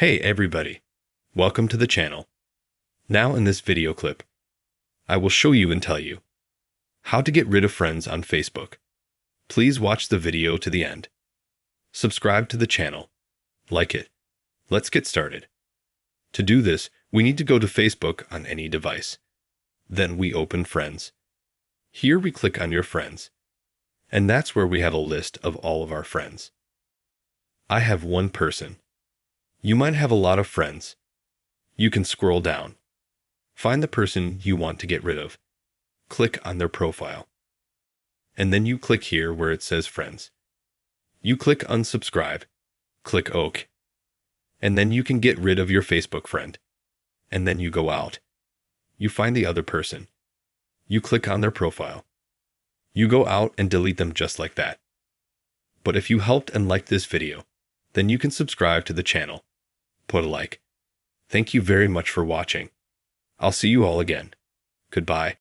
Hey everybody, welcome to the channel. Now in this video clip, I will show you and tell you how to get rid of friends on Facebook. Please watch the video to the end. Subscribe to the channel, like it. Let's get started. To do this, we need to go to Facebook on any device. Then we open Friends. Here we click on your friends, and that's where we have a list of all of our friends. I have one person. You might have a lot of friends. You can scroll down. Find the person you want to get rid of. Click on their profile. And then you click here where it says Friends. You click Unsubscribe. Click OK. And then you can get rid of your Facebook friend. And then you go out. You find the other person. You click on their profile. You go out and delete them just like that. But if you helped and liked this video, then you can subscribe to the channel. Put a like. Thank you very much for watching. I'll see you all again. Goodbye.